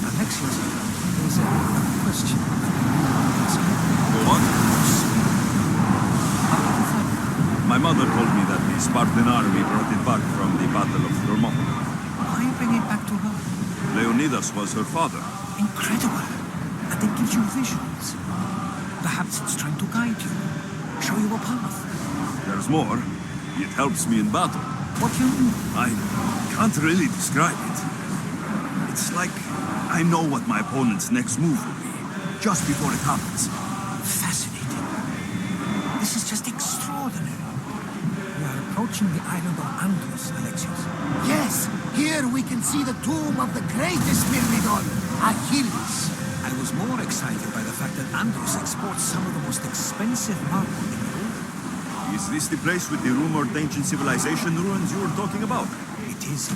Alexios, there's a question. Go on. My mother told me that the Spartan army brought it back from the Battle of Thermopylae. Why bring it back to her? Leonidas was her father. Incredible. And it gives you visions. Perhaps it's trying to guide you, show you a path. There's more. It helps me in battle. What do you mean? I can't really describe it. It's like I know what my opponent's next move will be, just before it happens. Fascinating. This is just extraordinary. We are approaching the island of Andros, Alexios. Yes, here we can see the tomb of the greatest Myrmidon, Achilles. I was more excited by the fact that Andros exports some of the most expensive marble in the world. Is this the place with the rumored ancient civilization ruins you were talking about? It is.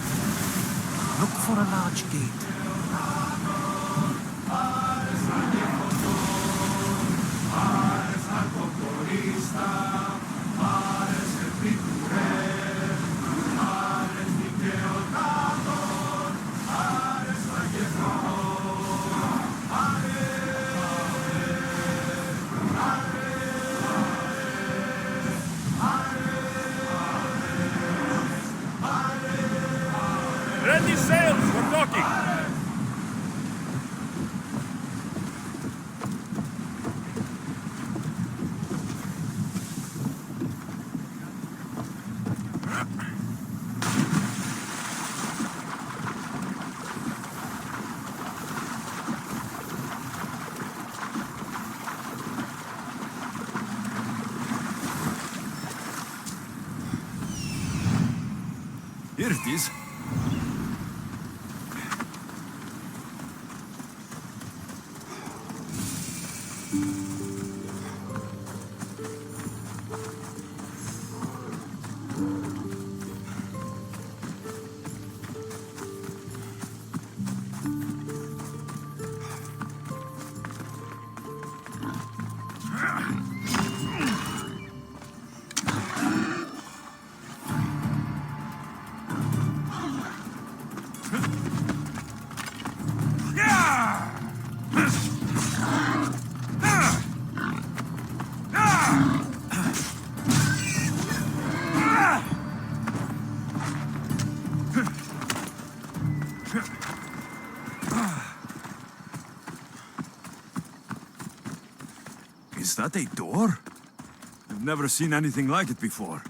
Look for a large gate. Ready sails, we're docking! Here it is. Is that a door? I've never seen anything like it before.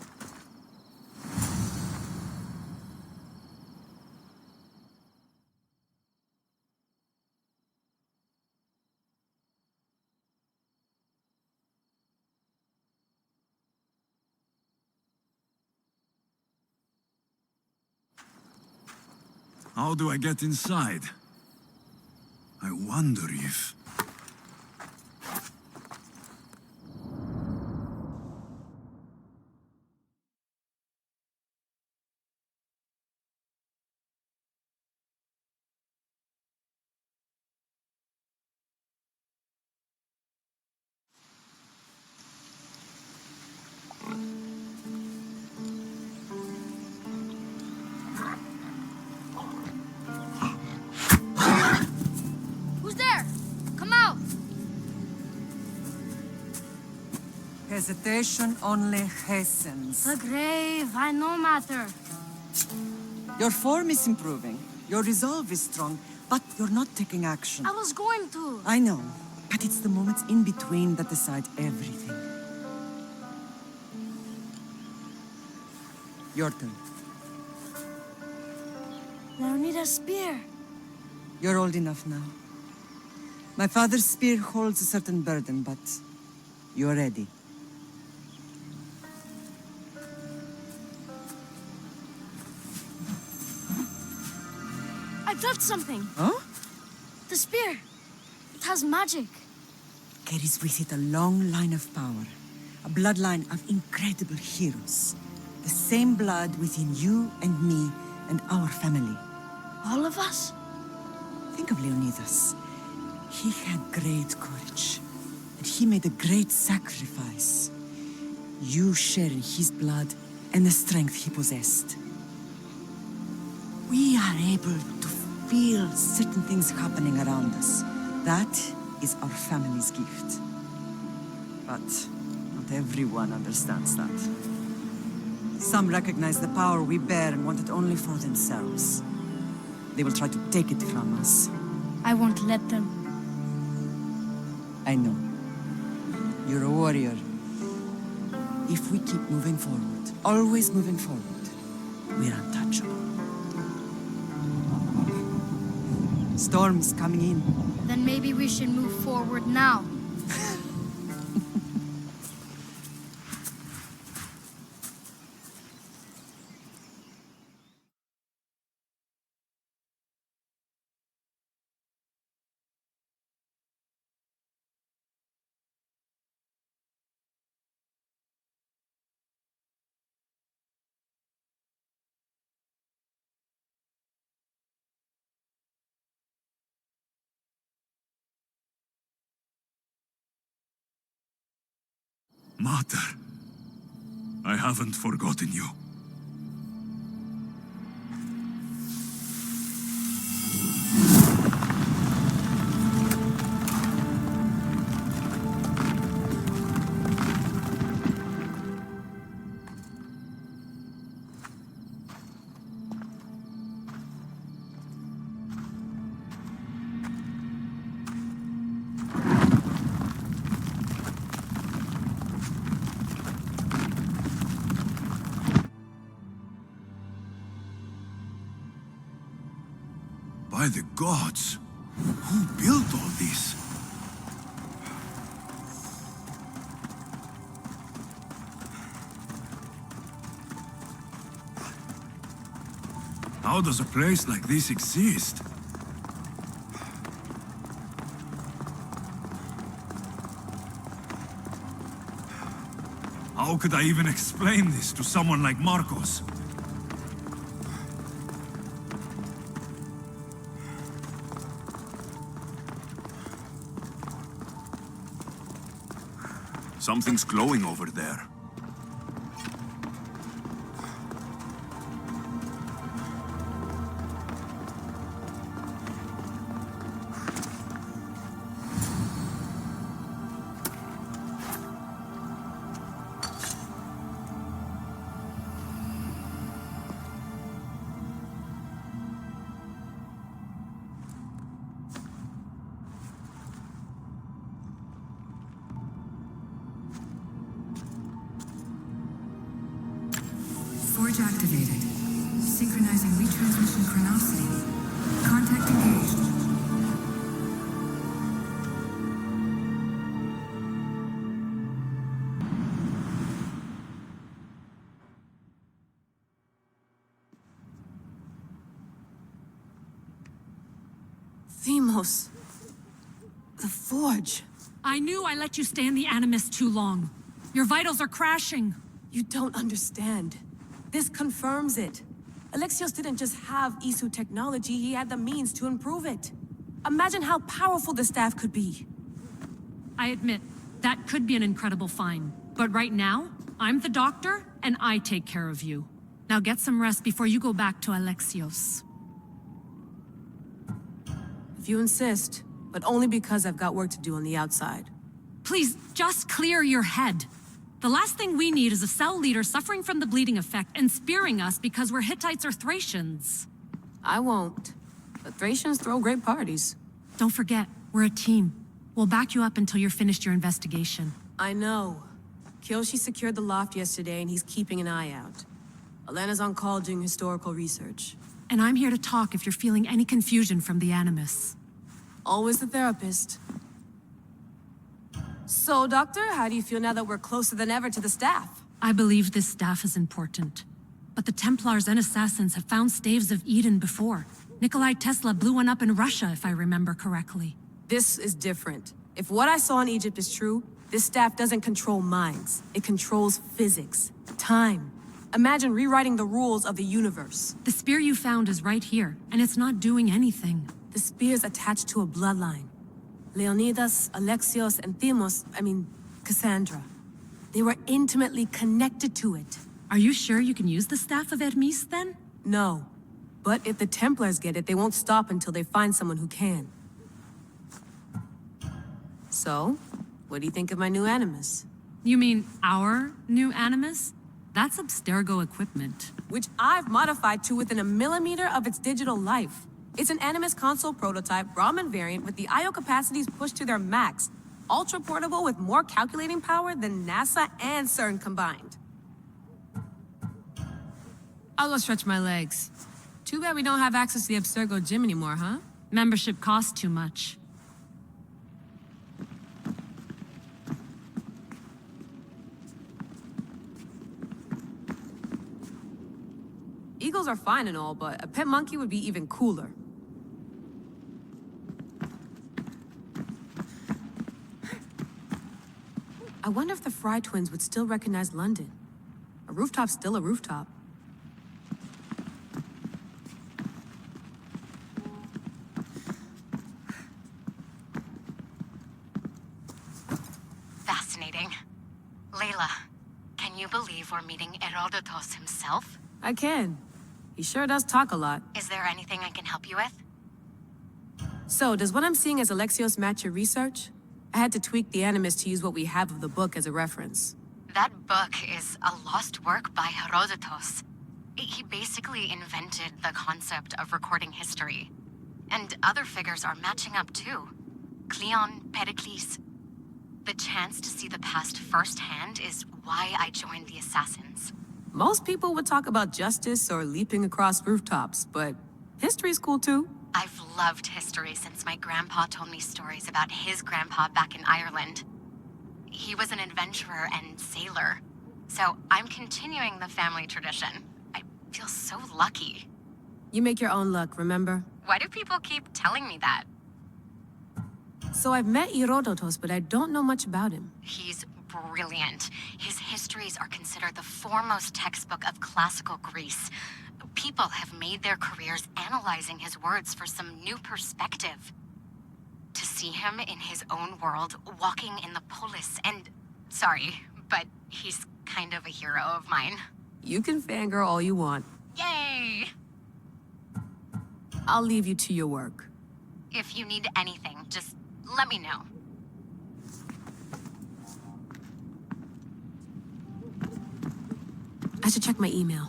How do I get inside? I wonder if... Who's there? Come out! Hesitation only hastens. The grave, I no matter. Your form is improving. Your resolve is strong, but you're not taking action. I was going to. I know, but it's the moments in between that decide everything. Your turn. Leonidas' spear. You're old enough now. My father's spear holds a certain burden, but you're ready. I felt something. Huh? The spear. It has magic. Carries with it a long line of power. A bloodline of incredible heroes. The same blood within you and me and our family. All of us? Think of Leonidas. He had great courage, and he made a great sacrifice. You share in his blood and the strength he possessed. We are able to feel certain things happening around us. That is our family's gift. But not everyone understands that. Some recognize the power we bear and want it only for themselves. They will try to take it from us. I won't let them. I know. You're a warrior. If we keep moving forward, always moving forward, we're untouchable. Storm's coming in. Then maybe we should move forward now. Mater, I haven't forgotten you. By the gods, who built all this? How does a place like this exist? How could I even explain this to someone like Marcos? Something's glowing over there. Forge activated. Synchronizing retransmission chronicity. Contact engaged. Demios. The Forge. I knew I let you stay in the Animus too long. Your vitals are crashing. You don't understand. This confirms it. Alexios didn't just have Isu technology, he had the means to improve it. Imagine how powerful the staff could be. I admit, that could be an incredible find. But right now, I'm the doctor, and I take care of you. Now get some rest before you go back to Alexios. If you insist, but only because I've got work to do on the outside. Please, just clear your head. The last thing we need is a cell leader suffering from the bleeding effect and spearing us because we're Hittites or Thracians. I won't. The Thracians throw great parties. Don't forget, we're a team. We'll back you up until you're finished your investigation. I know. Kyoshi secured the loft yesterday and he's keeping an eye out. Elena's on call doing historical research. And I'm here to talk if you're feeling any confusion from the Animus. Always the therapist. So, Doctor, how do you feel now that we're closer than ever to the staff? I believe this staff is important. But the Templars and Assassins have found staves of Eden before. Nikolai Tesla blew one up in Russia, if I remember correctly. This is different. If what I saw in Egypt is true, this staff doesn't control minds. It controls physics, time. Imagine rewriting the rules of the universe. The spear you found is right here, and it's not doing anything. The spear's attached to a bloodline. Leonidas, Alexios, and Cassandra. They were intimately connected to it. Are you sure you can use the Staff of Hermes, then? No. But if the Templars get it, they won't stop until they find someone who can. So, what do you think of my new Animus? You mean our new Animus? That's Abstergo equipment. Which I've modified to within a millimeter of its digital life. It's an Animus console prototype, Brahmin variant with the I/O capacities pushed to their max. Ultra portable with more calculating power than NASA and CERN combined. I'll go stretch my legs. Too bad we don't have access to the Abstergo gym anymore, huh? Membership costs too much. Eagles are fine and all, but a pet monkey would be even cooler. I wonder if the Fry twins would still recognize London. A rooftop's still a rooftop. Fascinating. Layla, can you believe we're meeting Herodotus himself? I can. He sure does talk a lot. Is there anything I can help you with? So, does what I'm seeing as Alexios match your research? I had to tweak the Animus to use what we have of the book as a reference. That book is a lost work by Herodotus. He basically invented the concept of recording history. And other figures are matching up too. Cleon, Pericles. The chance to see the past firsthand is why I joined the Assassins. Most people would talk about justice or leaping across rooftops, but history's cool too. I've loved history since my grandpa told me stories about his grandpa back in Ireland. He was an adventurer and sailor, so I'm continuing the family tradition. I feel so lucky. You make your own luck, remember? Why do people keep telling me that? So I've met Herodotus, but I don't know much about him. He's brilliant. His histories are considered the foremost textbook of classical Greece. People have made their careers analyzing his words for some new perspective. To see him in his own world, walking in the polis, and... Sorry, but he's kind of a hero of mine. You can fangirl all you want. Yay! I'll leave you to your work. If you need anything, just let me know. I should check my email.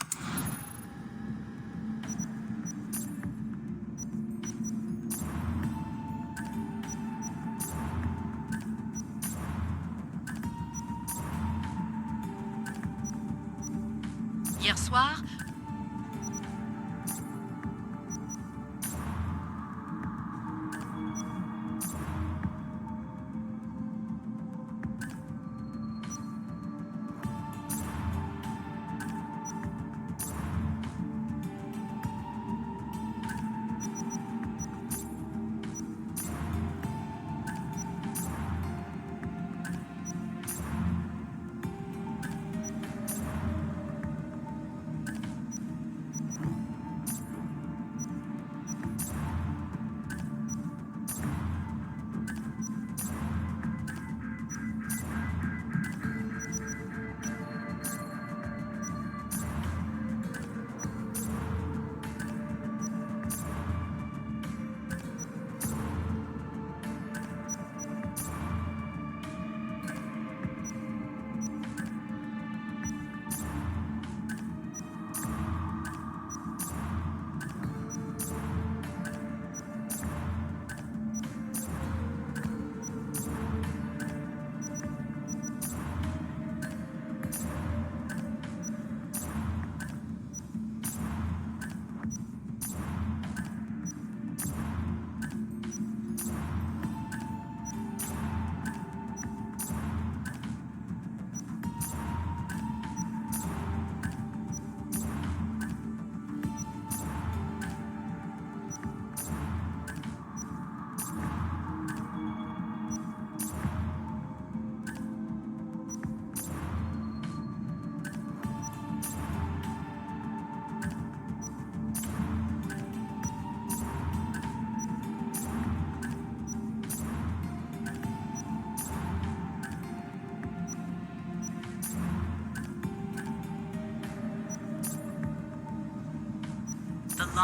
Hier soir,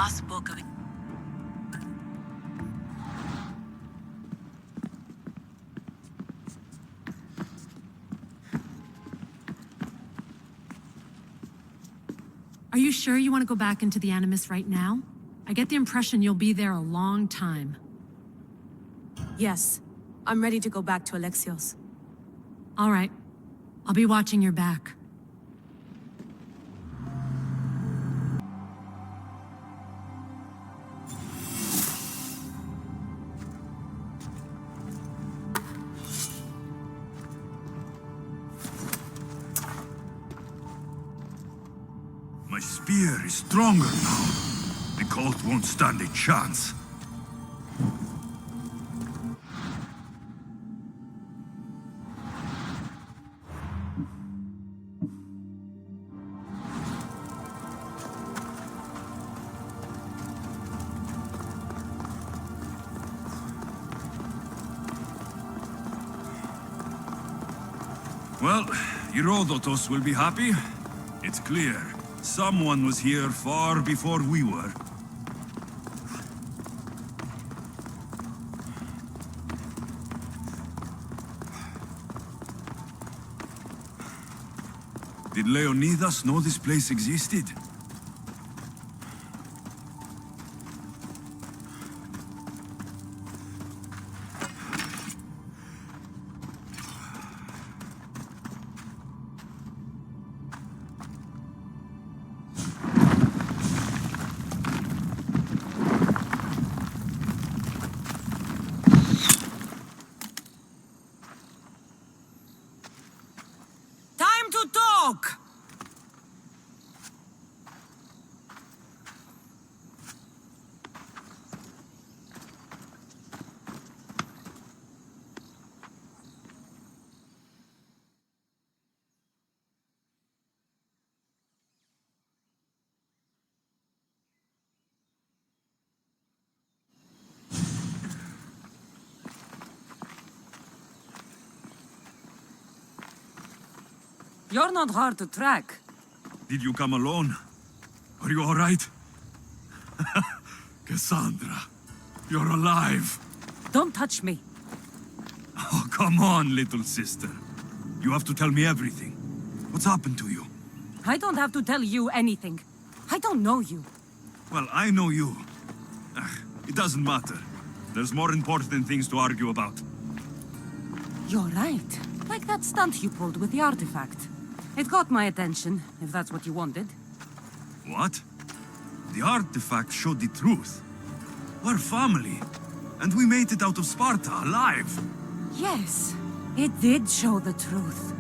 lost book of... Are you sure you want to go back into the Animus right now? I get the impression you'll be there a long time. Yes, I'm ready to go back to Alexios. All right. I'll be watching your back. My spear is stronger now. The cult won't stand a chance. Well, Herodotus will be happy. It's clear. Someone was here far before we were. Did Leonidas know this place existed? Time to talk! You're not hard to track. Did you come alone? Are you all right? Cassandra, you're alive. Don't touch me. Oh, come on, little sister. You have to tell me everything. What's happened to you? I don't have to tell you anything. I don't know you. Well, I know you. It doesn't matter. There's more important things to argue about. You're right. Like that stunt you pulled with the artifact. It got my attention, if that's what you wanted. What? The artifact showed the truth. We're family. And we made it out of Sparta alive. Yes, it did show the truth.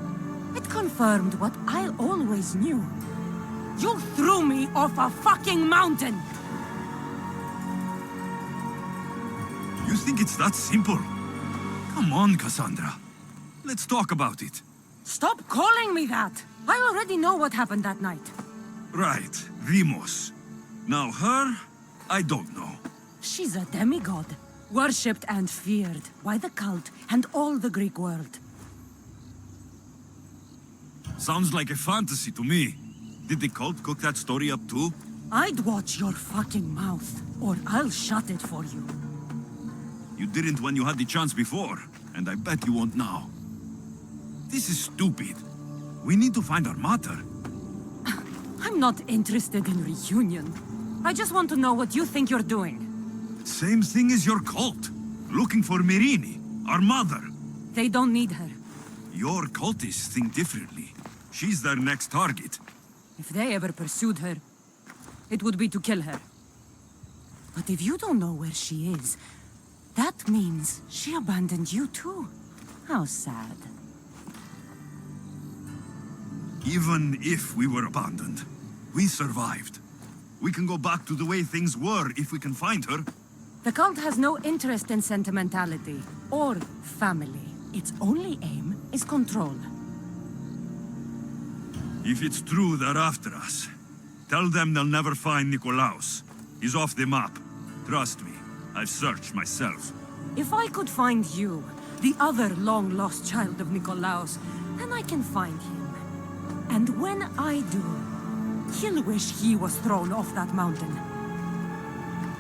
It confirmed what I always knew. You threw me off a fucking mountain! You think it's that simple? Come on, Cassandra. Let's talk about it. Stop calling me that! I already know what happened that night. Right, Demios. Now her, I don't know. She's a demigod, worshipped and feared by the cult and all the Greek world. Sounds like a fantasy to me. Did the cult cook that story up too? I'd watch your fucking mouth, or I'll shut it for you. You didn't when you had the chance before, and I bet you won't now. This is stupid. We need to find our mater. I'm not interested in reunion. I just want to know what you think you're doing. Same thing as your cult. Looking for Myrrine, our mother. They don't need her. Your cultists think differently. She's their next target. If they ever pursued her, it would be to kill her. But if you don't know where she is, that means she abandoned you too. How sad. Even if we were abandoned, we survived. We can go back to the way things were if we can find her. The cult has no interest in sentimentality or family. Its only aim is control. If it's true they're after us, tell them they'll never find Nikolaos. He's off the map. Trust me, I've searched myself. If I could find you, the other long-lost child of Nikolaos, then I can find him. And when I do, he'll wish he was thrown off that mountain.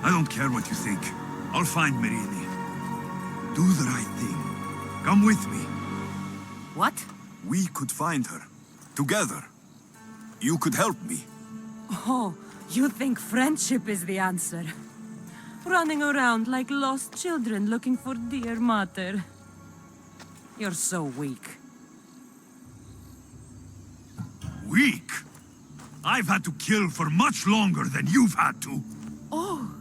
I don't care what you think. I'll find Myrrine. Do the right thing. Come with me. What? We could find her. Together. You could help me. Oh, you think friendship is the answer? Running around like lost children looking for dear mother. You're so weak. Weak? I've had to kill for much longer than you've had to. Oh,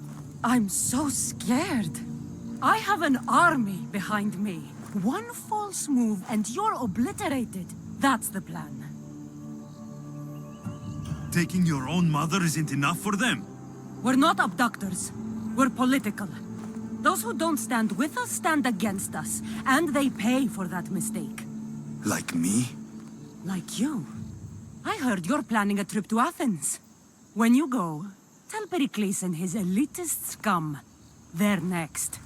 I'm so scared. I have an army behind me. One false move and you're obliterated. That's the plan. Taking your own mother isn't enough for them. We're not abductors. We're political. Those who don't stand with us stand against us, and they pay for that mistake. Like me? Like you. I heard you're planning a trip to Athens. When you go, tell Pericles and his elitist scum. They're next.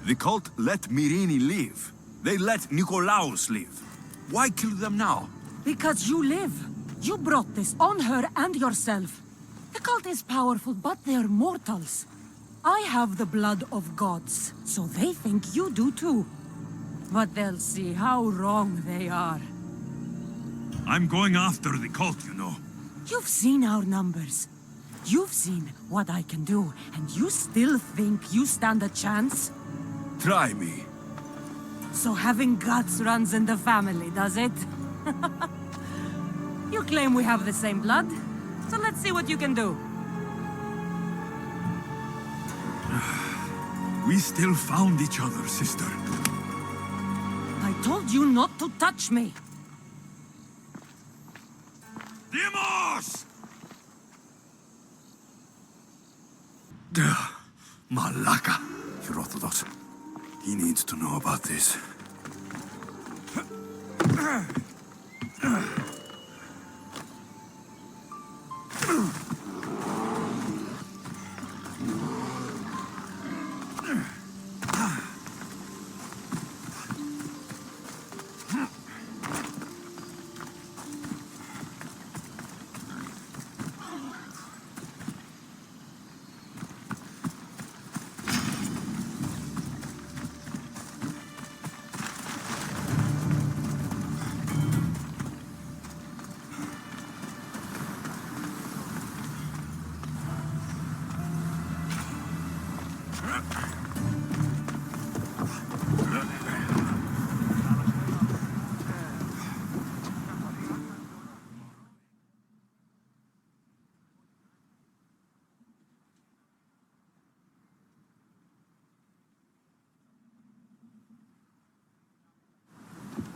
The cult let Myrrine live. They let Nikolaos live. Why kill them now? Because you live. You brought this on her and yourself. The cult is powerful, but they're mortals. I have the blood of gods, so they think you do too. But they'll see how wrong they are. I'm going after the cult, you know. You've seen our numbers. You've seen what I can do, and you still think you stand a chance? Try me. So having guts runs in the family, does it? You claim we have the same blood, so let's see what you can do. We still found each other, sister. I told you not to touch me. Demios! Malaka. Herodotus. He needs to know about this.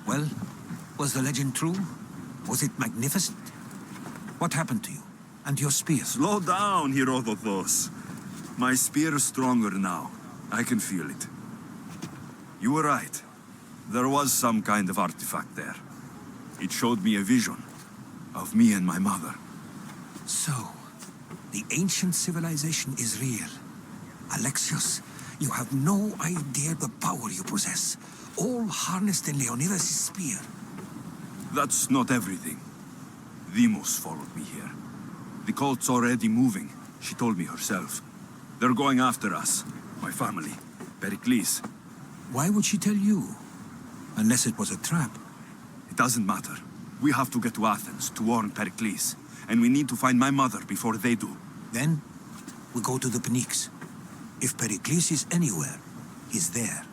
Well, was the legend true? Was it magnificent? What happened to you? And your spear? Slow down, Herodotus. My spear is stronger now. I can feel it. You were right. There was some kind of artifact there. It showed me a vision of me and my mother. So, the ancient civilization is real. Alexios, you have no idea the power you possess. All harnessed in Leonidas' spear. That's not everything. Demios followed me here. The cult's already moving. She told me herself. They're going after us. My family. Pericles. Why would she tell you? Unless it was a trap. It doesn't matter. We have to get to Athens to warn Pericles. And we need to find my mother before they do. Then, we go to the Pnyx. If Pericles is anywhere, he's there.